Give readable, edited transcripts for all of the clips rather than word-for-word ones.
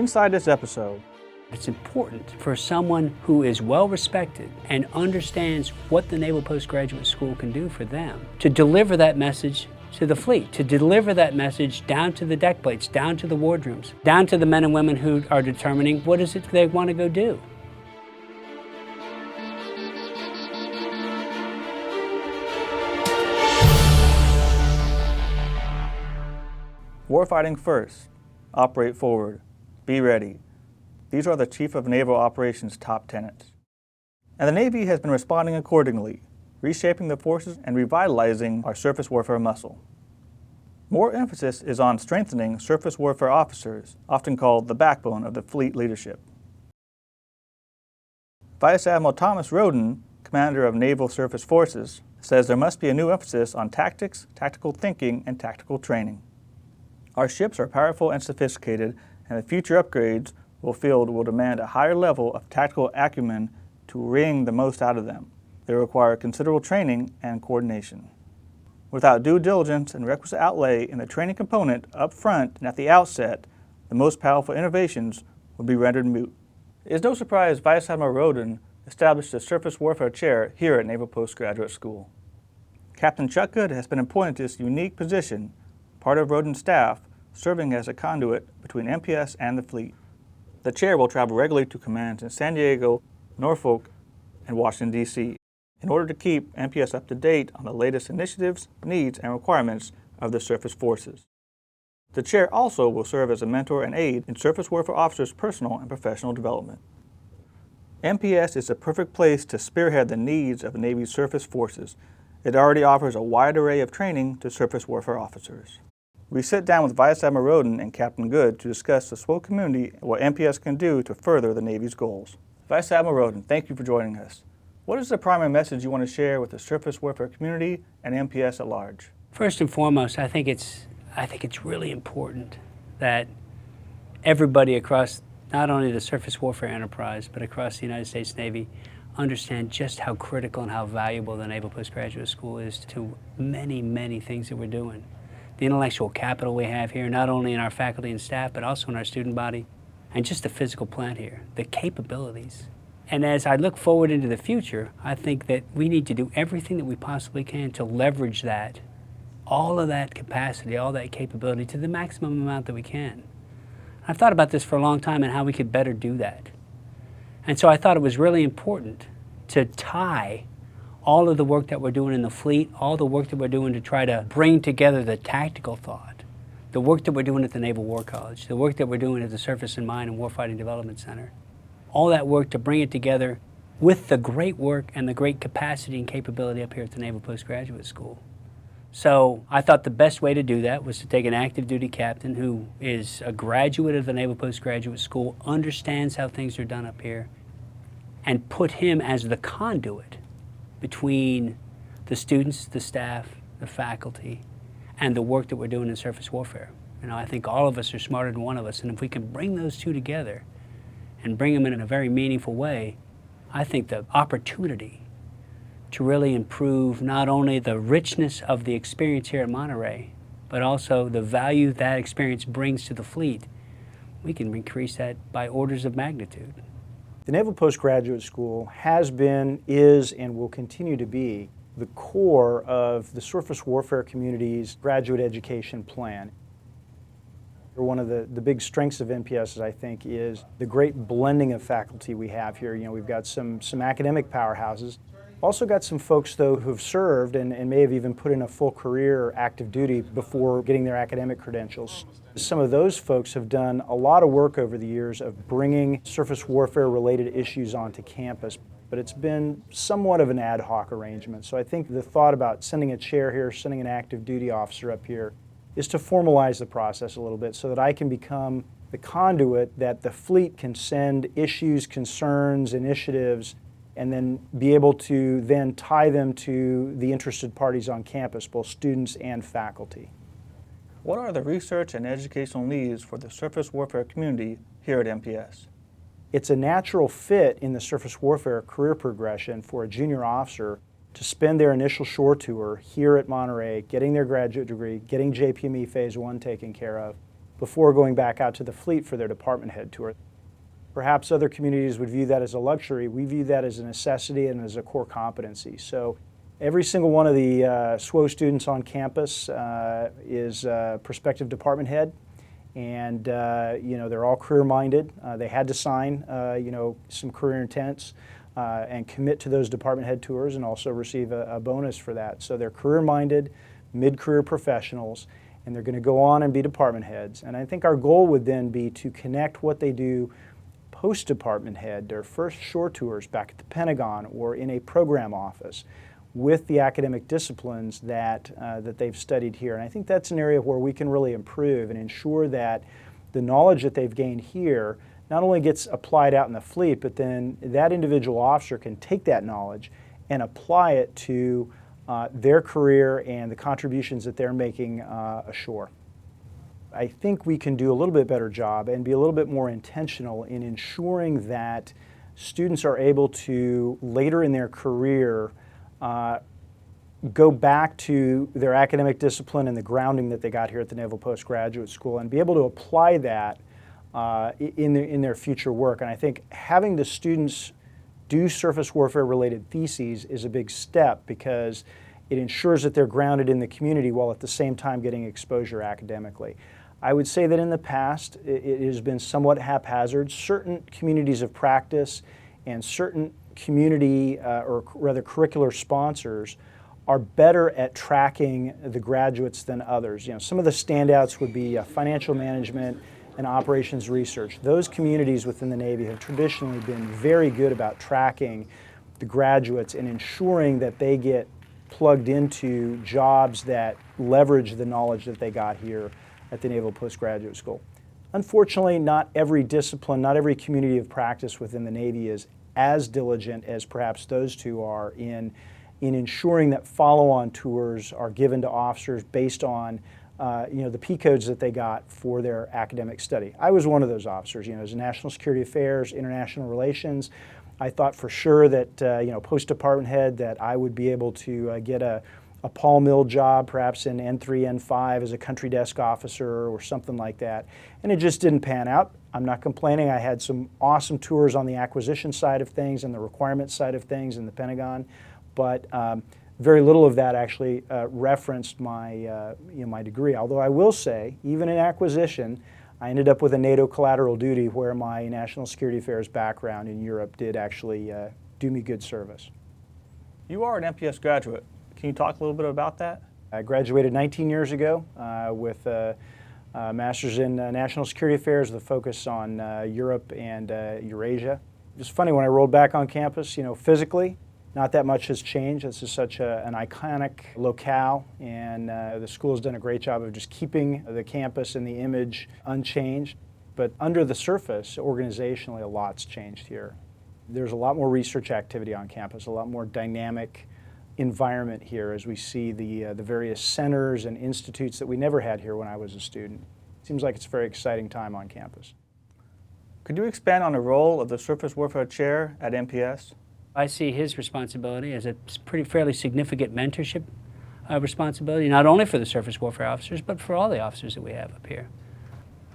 Inside this episode, it's important for someone who is well respected and understands what the Naval Postgraduate School can do for them to deliver that message to the fleet, to deliver that message down to the deck plates, down to the wardrooms, down to the men and women who are determining what is it they want to go do. Warfighting first, operate forward, be ready. These are the Chief of Naval Operations' top tenets. And the Navy has been responding accordingly, reshaping the forces and revitalizing our surface warfare muscle. More emphasis is on strengthening surface warfare officers, often called the backbone of the fleet leadership. Vice Admiral Thomas Rowden, commander of Naval Surface Forces, says there must be a new emphasis on tactics, tactical thinking, and tactical training. Our ships are powerful and sophisticated, and the future upgrades will demand a higher level of tactical acumen to wring the most out of them. They require considerable training and coordination. Without due diligence and requisite outlay in the training component up front and at the outset, the most powerful innovations would be rendered moot. It is no surprise Vice Admiral Rowden established the Surface Warfare Chair here at Naval Postgraduate School. Captain Chuck Good has been appointed to this unique position, part of Rowden's staff, serving as a conduit between NPS and the fleet. The chair will travel regularly to commands in San Diego, Norfolk, and Washington, D.C. in order to keep NPS up to date on the latest initiatives, needs, and requirements of the surface forces. The chair also will serve as a mentor and aid in surface warfare officers' personal and professional development. NPS is the perfect place to spearhead the needs of the Navy's surface forces. It already offers a wide array of training to surface warfare officers. We sit down with Vice Admiral Rowden and Captain Good to discuss the SWO community and what NPS can do to further the Navy's goals. Vice Admiral Rowden, thank you for joining us. What is the primary message you want to share with the surface warfare community and NPS at large? First and foremost, I think it's really important that everybody across not only the surface warfare enterprise, but across the United States Navy understand just how critical and how valuable the Naval Postgraduate School is to many, many things that we're doing. The intellectual capital we have here, not only in our faculty and staff, but also in our student body, and just the physical plant here, the capabilities. And as I look forward into the future, I think that we need to do everything that we possibly can to leverage that, all of that capacity, all that capability to the maximum amount that we can. I've thought about this for a long time and how we could better do that. And so I thought it was really important to tie all of the work that we're doing in the fleet, all the work that we're doing to try to bring together the tactical thought, the work that we're doing at the Naval War College, the work that we're doing at the Surface and Mine and Warfighting Development Center, all that work to bring it together with the great work and the great capacity and capability up here at the Naval Postgraduate School. So I thought the best way to do that was to take an active duty captain who is a graduate of the Naval Postgraduate School, understands how things are done up here, and put him as the conduit between the students, the staff, the faculty, and the work that we're doing in surface warfare. You know, I think all of us are smarter than one of us, and if we can bring those two together and bring them in a very meaningful way, I think the opportunity to really improve not only the richness of the experience here at Monterey, but also the value that experience brings to the fleet, we can increase that by orders of magnitude. The Naval Postgraduate School has been, is, and will continue to be the core of the surface warfare community's graduate education plan. One of the big strengths of NPS, I think, is the great blending of faculty we have here. You know, we've got some academic powerhouses. Also got some folks, though, who've served and may have even put in a full career active duty before getting their academic credentials. Some of those folks have done a lot of work over the years of bringing surface warfare-related issues onto campus, but it's been somewhat of an ad hoc arrangement. So I think the thought about sending a chair here, sending an active duty officer up here, is to formalize the process a little bit so that I can become the conduit that the fleet can send issues, concerns, initiatives, and then be able to then tie them to the interested parties on campus, both students and faculty. What are the research and educational needs for the surface warfare community here at NPS? It's a natural fit in the surface warfare career progression for a junior officer to spend their initial shore tour here at Monterey, getting their graduate degree, getting JPME Phase 1 taken care of, before going back out to the fleet for their department head tour. Perhaps other communities would view that as a luxury. We view that as a necessity and as a core competency. So every single one of the SWO students on campus is a prospective department head, and they're all career-minded. They had to sign some career intents and commit to those department head tours and also receive a bonus for that. So they're career-minded, mid-career professionals, and they're going to go on and be department heads. And I think our goal would then be to connect what they do post-department head, their first shore tours back at the Pentagon or in a program office, with the academic disciplines that they've studied here. And I think that's an area where we can really improve and ensure that the knowledge that they've gained here not only gets applied out in the fleet, but then that individual officer can take that knowledge and apply it to their career and the contributions that they're making ashore. I think we can do a little bit better job and be a little bit more intentional in ensuring that students are able to, later in their career, go back to their academic discipline and the grounding that they got here at the Naval Postgraduate School and be able to apply that in their future work. And I think having the students do surface warfare related theses is a big step, because it ensures that they're grounded in the community while at the same time getting exposure academically. I would say that in the past it has been somewhat haphazard. Certain communities of practice and certain community or rather curricular sponsors are better at tracking the graduates than others. Some of the standouts would be financial management and operations research. Those communities within the Navy have traditionally been very good about tracking the graduates and ensuring that they get plugged into jobs that leverage the knowledge that they got here at the Naval Postgraduate School. Unfortunately, not every discipline, not every community of practice within the Navy is as diligent as perhaps those two are in ensuring that follow-on tours are given to officers based on the P codes that they got for their academic study. I was one of those officers. As national security affairs, international relations, I thought for sure that post-department head that I would be able to get a Paul Mill job, perhaps in N3, N5 as a country desk officer or something like that. And it just didn't pan out. I'm not complaining. I had some awesome tours on the acquisition side of things and the requirement side of things in the Pentagon, but very little of that actually referenced my, my degree. Although I will say, even in acquisition, I ended up with a NATO collateral duty where my national security affairs background in Europe did actually do me good service. You are an NPS graduate. Can you talk a little bit about that? I graduated 19 years ago with a master's in national security affairs with a focus on Europe and Eurasia. It's funny, when I rolled back on campus, physically, not that much has changed. This is such an iconic locale, and the school has done a great job of just keeping the campus and the image unchanged. But under the surface, organizationally, a lot's changed here. There's a lot more research activity on campus, a lot more dynamic environment here as we see the various centers and institutes that we never had here when I was a student. Seems like it's a very exciting time on campus. Could you expand on the role of the Surface Warfare Chair at NPS? I see his responsibility as a fairly significant mentorship responsibility, not only for the surface warfare officers, but for all the officers that we have up here.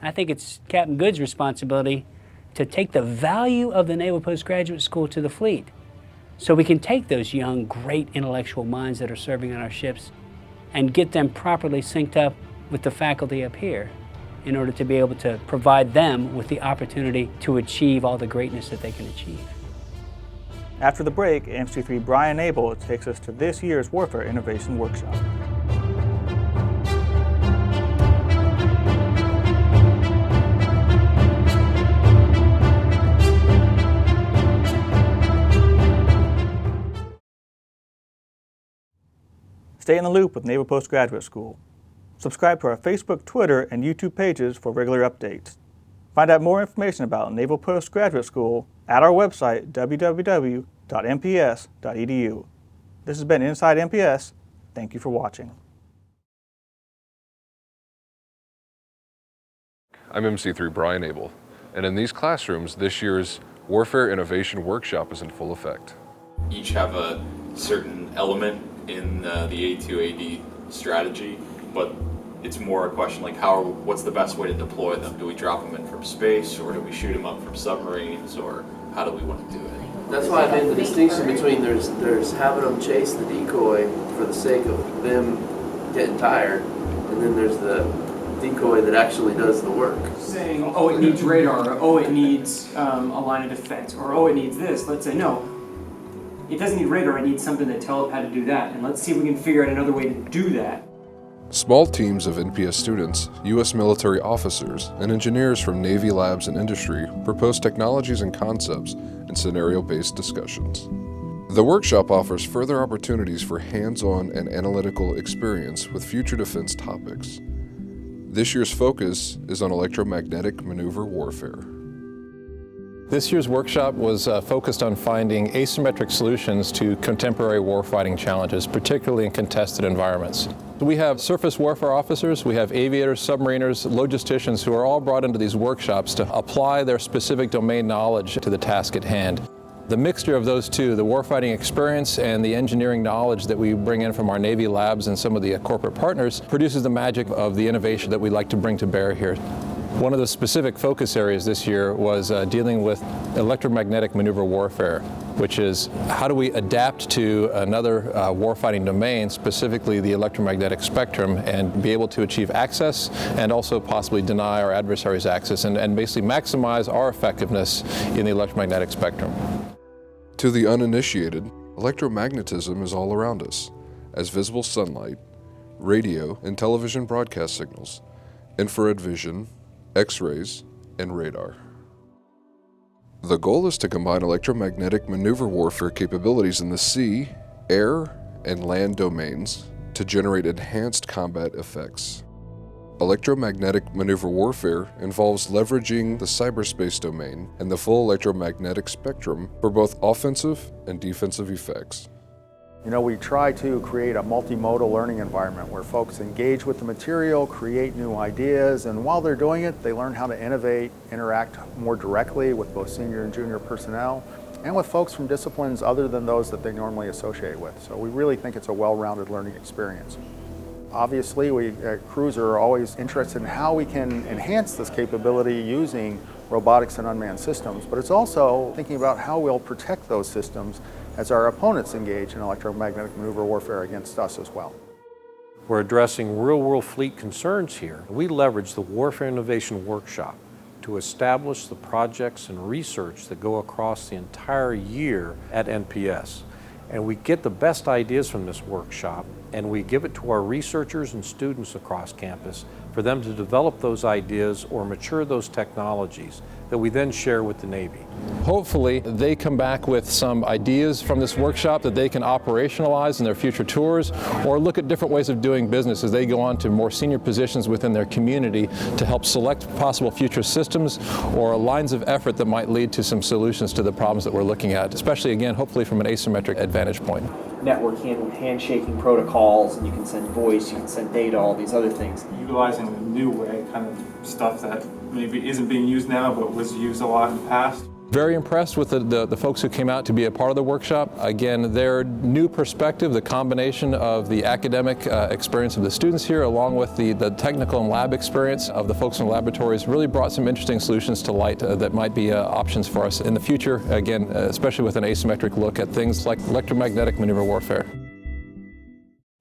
I think it's Captain Good's responsibility to take the value of the Naval Postgraduate School to the fleet, so we can take those young, great intellectual minds that are serving on our ships and get them properly synced up with the faculty up here in order to be able to provide them with the opportunity to achieve all the greatness that they can achieve. After the break, MC3 Brian Abel takes us to this year's Warfare Innovation Workshop. Stay in the loop with Naval Postgraduate School. Subscribe to our Facebook, Twitter, and YouTube pages for regular updates. Find out more information about Naval Postgraduate School at our website, www.nps.edu. This has been Inside NPS. Thank you for watching. I'm MC3 Brian Abel, and in these classrooms, this year's Warfare Innovation Workshop is in full effect. Each have a certain element in the A2AD strategy, but it's more a question like what's the best way to deploy them? Do we drop them in from space, or do we shoot them up from submarines, or how do we want to do it? That's why I made the distinction between there's having them chase the decoy for the sake of them getting tired, and then there's the decoy that actually does the work. Saying, oh, it needs radar, or oh, it needs a line of defense, or oh, it needs this. Let's say, no, it doesn't need radar, it needs something that tells it how to do that. And let's see if we can figure out another way to do that. Small teams of NPS students, U.S. military officers, and engineers from Navy labs and industry propose technologies and concepts in scenario-based discussions. The workshop offers further opportunities for hands-on and analytical experience with future defense topics. This year's focus is on electromagnetic maneuver warfare. This year's workshop was focused on finding asymmetric solutions to contemporary warfighting challenges, particularly in contested environments. We have surface warfare officers, we have aviators, submariners, logisticians who are all brought into these workshops to apply their specific domain knowledge to the task at hand. The mixture of those two, the warfighting experience and the engineering knowledge that we bring in from our Navy labs and some of the corporate partners, produces the magic of the innovation that we like to bring to bear here. One of the specific focus areas this year was dealing with electromagnetic maneuver warfare, which is how do we adapt to another warfighting domain, specifically the electromagnetic spectrum, and be able to achieve access and also possibly deny our adversaries access and basically maximize our effectiveness in the electromagnetic spectrum. To the uninitiated, electromagnetism is all around us, as visible sunlight, radio and television broadcast signals, infrared vision, X-rays, and radar. The goal is to combine electromagnetic maneuver warfare capabilities in the sea, air, and land domains to generate enhanced combat effects. Electromagnetic maneuver warfare involves leveraging the cyberspace domain and the full electromagnetic spectrum for both offensive and defensive effects. You know, we try to create a multimodal learning environment where folks engage with the material, create new ideas, and while they're doing it, they learn how to innovate, interact more directly with both senior and junior personnel, and with folks from disciplines other than those that they normally associate with. So we really think it's a well-rounded learning experience. Obviously, we at Cruise are always interested in how we can enhance this capability using robotics and unmanned systems, but it's also thinking about how we'll protect those systems as our opponents engage in electromagnetic maneuver warfare against us as well. We're addressing real-world fleet concerns here. We leverage the Warfare Innovation Workshop to establish the projects and research that go across the entire year at NPS. And we get the best ideas from this workshop, and we give it to our researchers and students across campus for them to develop those ideas or mature those technologies that we then share with the Navy. Hopefully, they come back with some ideas from this workshop that they can operationalize in their future tours, or look at different ways of doing business as they go on to more senior positions within their community to help select possible future systems or lines of effort that might lead to some solutions to the problems that we're looking at, especially, again, hopefully from an asymmetric advantage point. Network handshaking protocols, and you can send voice, you can send data, all these other things. Utilizing a new way, kind of stuff that maybe isn't being used now but was used a lot in the past. Very impressed with the folks who came out to be a part of the workshop. Again, their new perspective, the combination of the academic experience of the students here along with the technical and lab experience of the folks in the laboratories really brought some interesting solutions to light that might be options for us in the future, again, especially with an asymmetric look at things like electromagnetic maneuver warfare.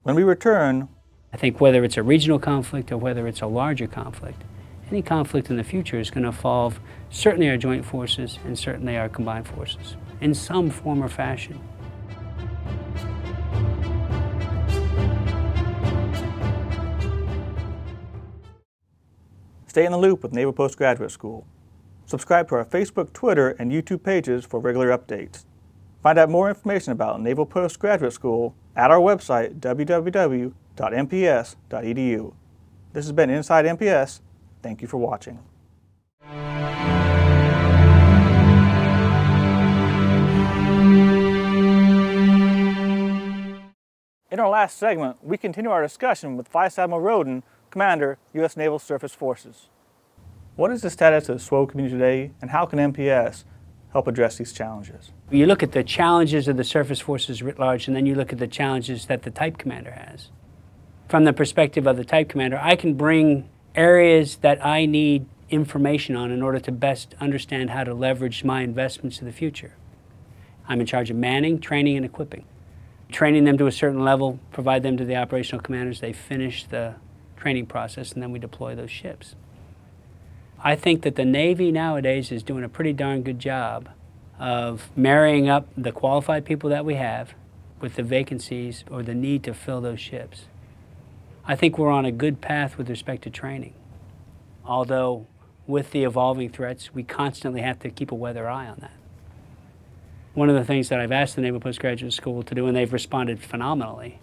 When we return, I think whether it's a regional conflict or whether it's a larger conflict, any conflict in the future is going to involve certainly our joint forces and certainly our combined forces in some form or fashion. stay in the loop with Naval Postgraduate School. Subscribe to our Facebook, Twitter, and YouTube pages for regular updates. Find out more information about Naval Postgraduate School at our website, www.nps.edu. This has been Inside NPS. Thank you for watching. In our last segment, we continue our discussion with Vice Admiral Rowden, Commander, U.S. Naval Surface Forces. What is the status of the SWO community today, and how can NPS help address these challenges? You look at the challenges of the surface forces writ large, and then you look at the challenges that the type commander has. from the perspective of the type commander, I can bring areas that I need information on in order to best understand how to leverage my investments in the future. I'm in charge of manning, training, and equipping. Training them to a certain level, provide them to the operational commanders, they finish the training process, and then we deploy those ships. I think that the Navy nowadays is doing a pretty darn good job of marrying up the qualified people that we have with the vacancies or the need to fill those ships. I think we're on a good path with respect to training. Although with the evolving threats, we constantly have to keep a weather eye on that. One of the things that I've asked the Naval Postgraduate School to do, and they've responded phenomenally,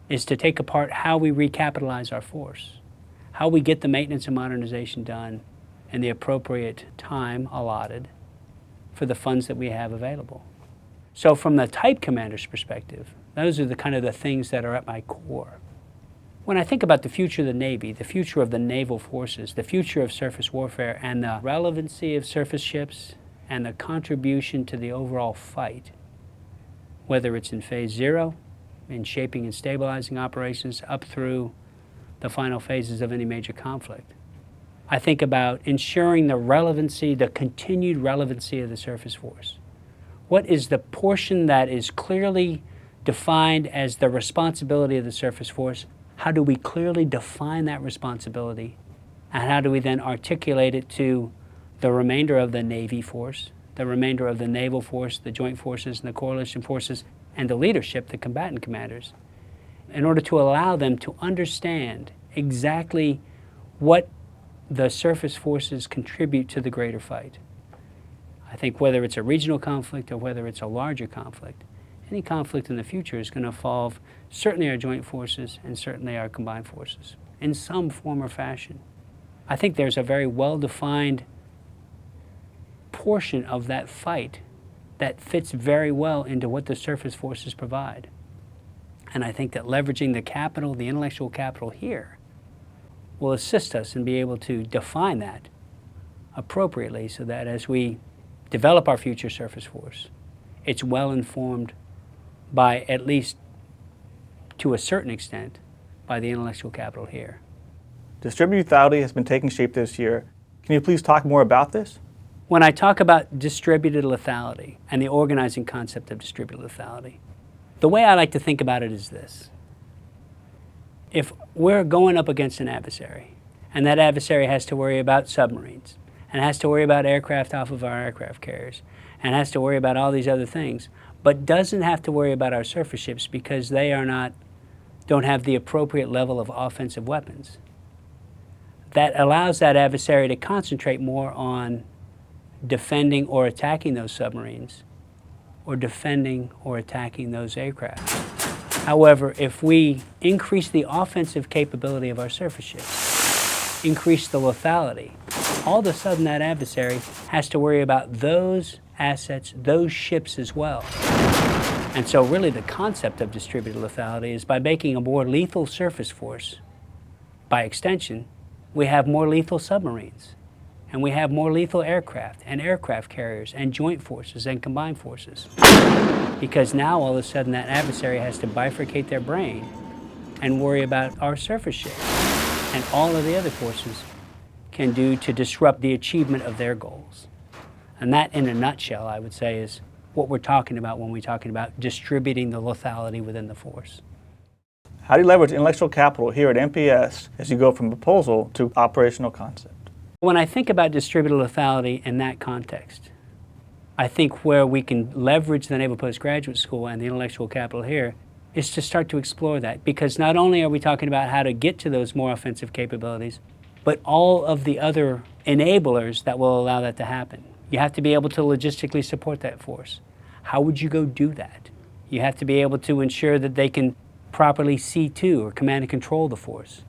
is to take apart how we recapitalize our force, how we get the maintenance and modernization done in the appropriate time allotted for the funds that we have available. So from the type commander's perspective, those are the kind of the things that are at my core. When I think about the future of the Navy, the future of the naval forces, the future of surface warfare, and the relevancy of surface ships and the contribution to the overall fight, whether it's in phase 0, in shaping and stabilizing operations, up through the final phases of any major conflict, I think about ensuring the relevancy, the continued relevancy of the surface force. What is the portion that is clearly defined as the responsibility of the surface force? How do we clearly define that responsibility? And how do we then articulate it to the remainder of the Navy force, the remainder of the naval force, the joint forces and the coalition forces, and the leadership, the combatant commanders, in order to allow them to understand exactly what the surface forces contribute to the greater fight. I think whether it's a regional conflict or whether it's a larger conflict, any conflict in the future is going to involve certainly our joint forces and certainly our combined forces in some form or fashion. I think there's a very well-defined portion of that fight that fits very well into what the surface forces provide. And I think that leveraging the capital, the intellectual capital here, will assist us in being able to define that appropriately so that as we develop our future surface force, it's well informed by, at least to a certain extent, by the intellectual capital here. Distributed lethality has been taking shape this year. Can you please talk more about this? When I talk about distributed lethality and the organizing concept of distributed lethality, the way I like to think about it is this. If we're going up against an adversary, and that adversary has to worry about submarines, and has to worry about aircraft off of our aircraft carriers, and has to worry about all these other things, but doesn't have to worry about our surface ships because they don't have the appropriate level of offensive weapons, that allows that adversary to concentrate more on defending or attacking those submarines, or defending or attacking those aircraft. However, if we increase the offensive capability of our surface ships, increase the lethality, all of a sudden that adversary has to worry about those assets, those ships as well. And so really the concept of distributed lethality is by making a more lethal surface force, by extension, we have more lethal submarines, and we have more lethal aircraft and aircraft carriers and joint forces and combined forces. Because now all of a sudden that adversary has to bifurcate their brain and worry about our surface ships and all of the other forces can do to disrupt the achievement of their goals. And that, in a nutshell, I would say, is what we're talking about when we're talking about distributing the lethality within the force. How do you leverage intellectual capital here at NPS as you go from proposal to operational concept? When I think about distributed lethality in that context, I think where we can leverage the Naval Postgraduate School and the intellectual capital here is to start to explore that, because not only are we talking about how to get to those more offensive capabilities, but all of the other enablers that will allow that to happen. You have to be able to logistically support that force. How would you go do that? You have to be able to ensure that they can properly C2 or command and control the force.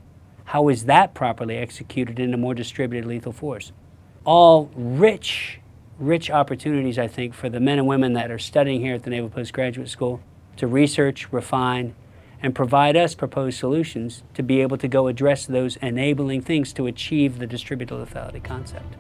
How is that properly executed in a more distributed lethal force? All rich opportunities, I think, for the men and women that are studying here at the Naval Postgraduate School to research, refine, and provide us proposed solutions to be able to go address those enabling things to achieve the distributed lethality concept.